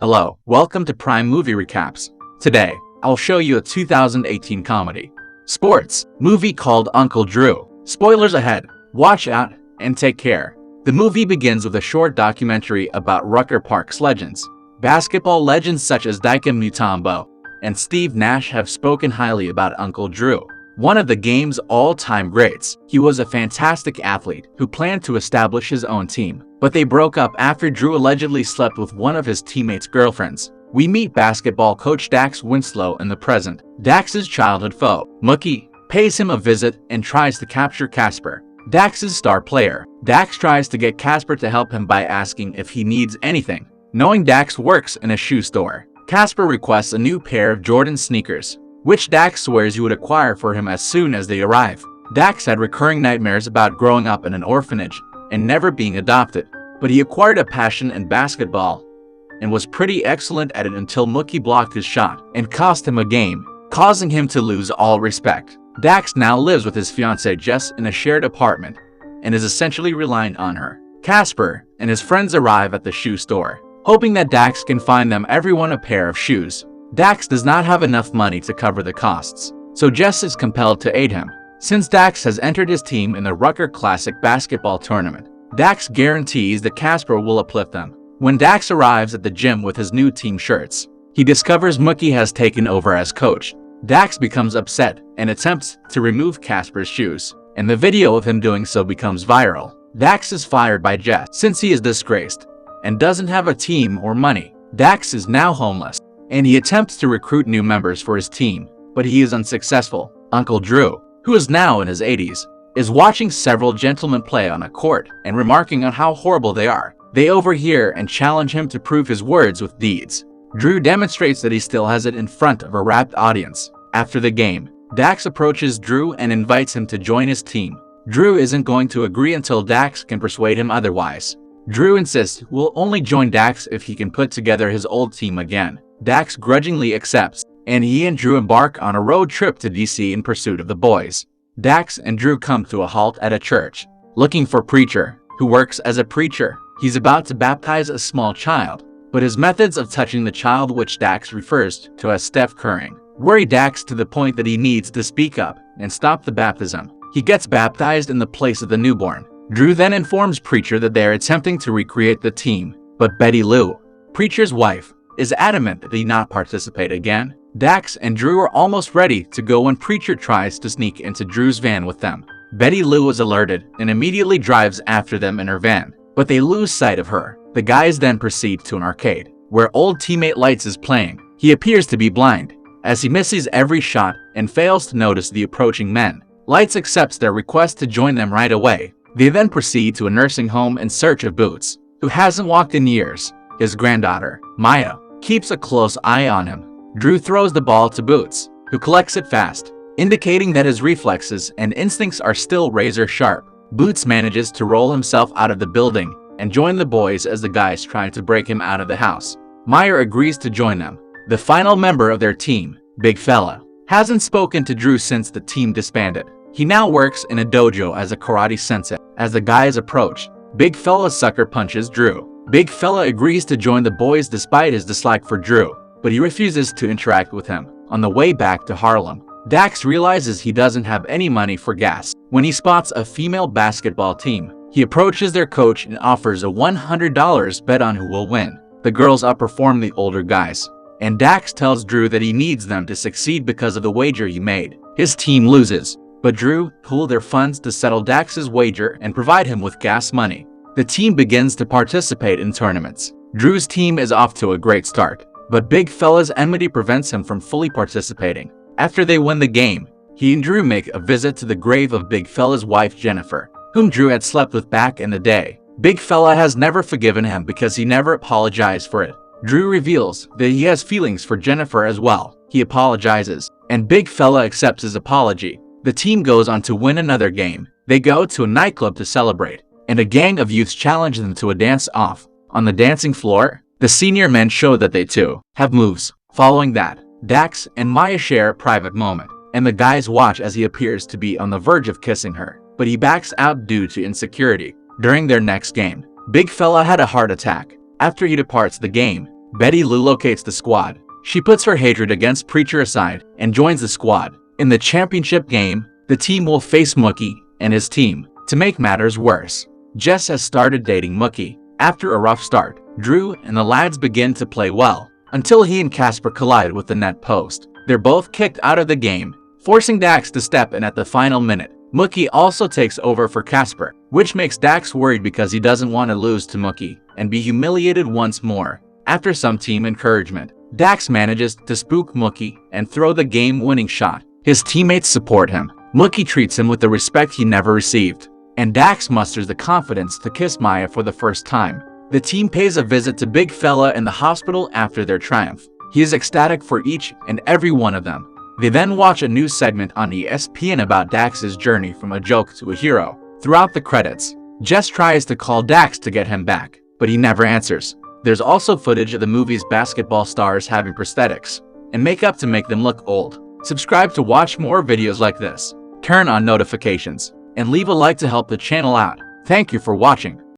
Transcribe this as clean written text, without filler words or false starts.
Hello, welcome to Prime Movie Recaps. Today, I'll show you a 2018 comedy. Sports movie called Uncle Drew. Spoilers ahead. Watch out and take care. The movie begins with a short documentary about Rucker Park's legends. Basketball legends such as Dikembe Mutombo and Steve Nash have spoken highly about Uncle Drew, one of the game's all-time greats. He was a fantastic athlete who planned to establish his own team, but they broke up after Drew allegedly slept with one of his teammates' girlfriends. We meet basketball coach Dax Winslow in the present. Dax's childhood foe, Mookie, pays him a visit and tries to capture Casper, Dax's star player. Dax tries to get Casper to help him by asking if he needs anything. Knowing Dax works in a shoe store, Casper requests a new pair of Jordan sneakers, which Dax swears he would acquire for him as soon as they arrive. Dax had recurring nightmares about growing up in an orphanage and never being adopted, but he acquired a passion in basketball and was pretty excellent at it until Mookie blocked his shot and cost him a game, causing him to lose all respect. Dax now lives with his fiancée Jess in a shared apartment and is essentially reliant on her. Casper and his friends arrive at the shoe store, hoping that Dax can find them everyone a pair of shoes. Dax does not have enough money to cover the costs, so Jess is compelled to aid him. Since Dax has entered his team in the Rucker Classic basketball tournament, Dax guarantees that Casper will uplift them. When Dax arrives at the gym with his new team shirts, he discovers Mookie has taken over as coach. Dax becomes upset and attempts to remove Casper's shoes, and the video of him doing so becomes viral. Dax is fired by Jess since he is disgraced and doesn't have a team or money. Dax is now homeless, and he attempts to recruit new members for his team, but he is unsuccessful. Uncle Drew, who is now in his 80s, is watching several gentlemen play on a court and remarking on how horrible they are. They overhear and challenge him to prove his words with deeds. Drew demonstrates that he still has it in front of a rapt audience. After the game, Dax approaches Drew and invites him to join his team. Drew isn't going to agree until Dax can persuade him otherwise. Drew insists he'll only join Dax if he can put together his old team again. Dax grudgingly accepts, and he and Drew embark on a road trip to DC in pursuit of the boys. Dax and Drew come to a halt at a church, looking for Preacher, who works as a preacher. He's about to baptize a small child, but his methods of touching the child, which Dax refers to as Steph Currying, worry Dax to the point that he needs to speak up and stop the baptism. He gets baptized in the place of the newborn. Drew then informs Preacher that they are attempting to recreate the team, but Betty Lou, Preacher's wife, is adamant that he not participate again. Dax and Drew are almost ready to go when Preacher tries to sneak into Drew's van with them. Betty Lou is alerted and immediately drives after them in her van, but they lose sight of her. The guys then proceed to an arcade, where old teammate Lights is playing. He appears to be blind, as he misses every shot and fails to notice the approaching men. Lights accepts their request to join them right away. They then proceed to a nursing home in search of Boots, who hasn't walked in years. His granddaughter, Maya, keeps a close eye on him. Drew throws the ball to Boots, who collects it fast, indicating that his reflexes and instincts are still razor sharp. Boots manages to roll himself out of the building and join the boys as the guys try to break him out of the house. Maya agrees to join them. The final member of their team, Big Fella, hasn't spoken to Drew since the team disbanded. He now works in a dojo as a karate sensei. As the guys approach, Big Fella sucker punches Drew. Big Fella agrees to join the boys despite his dislike for Drew, but he refuses to interact with him. On the way back to Harlem, Dax realizes he doesn't have any money for gas. When he spots a female basketball team, he approaches their coach and offers a $100 bet on who will win. The girls outperform the older guys, and Dax tells Drew that he needs them to succeed because of the wager he made. His team loses, but Drew pooled their funds to settle Dax's wager and provide him with gas money. The team begins to participate in tournaments. Drew's team is off to a great start, but Big Fella's enmity prevents him from fully participating. After they win the game, he and Drew make a visit to the grave of Big Fella's wife Jennifer, whom Drew had slept with back in the day. Big Fella has never forgiven him because he never apologized for it. Drew reveals that he has feelings for Jennifer as well. He apologizes, and Big Fella accepts his apology. The team goes on to win another game. They go to a nightclub to celebrate, and a gang of youths challenge them to a dance-off. On the dancing floor, the senior men show that they too have moves. Following that, Dax and Maya share a private moment, and the guys watch as he appears to be on the verge of kissing her, but he backs out due to insecurity. During their next game, Big Fella had a heart attack. After he departs the game, Betty Lou locates the squad. She puts her hatred against Preacher aside and joins the squad. In the championship game, the team will face Mookie and his team. To make matters worse, Jess has started dating Mookie. After a rough start, Drew and the lads begin to play well, until he and Casper collide with the net post. They're both kicked out of the game, forcing Dax to step in at the final minute. Mookie also takes over for Casper, which makes Dax worried because he doesn't want to lose to Mookie and be humiliated once more. After some team encouragement, Dax manages to spook Mookie and throw the game-winning shot. His teammates support him. Mookie treats him with the respect he never received, and Dax musters the confidence to kiss Maya for the first time. The team pays a visit to Big Fella in the hospital after their triumph. He is ecstatic for each and every one of them. They then watch a news segment on ESPN about Dax's journey from a joke to a hero. Throughout the credits, Jess tries to call Dax to get him back, but he never answers. There's also footage of the movie's basketball stars having prosthetics and makeup to make them look old. Subscribe to watch more videos like this. Turn on notifications and leave a like to help the channel out. Thank you for watching.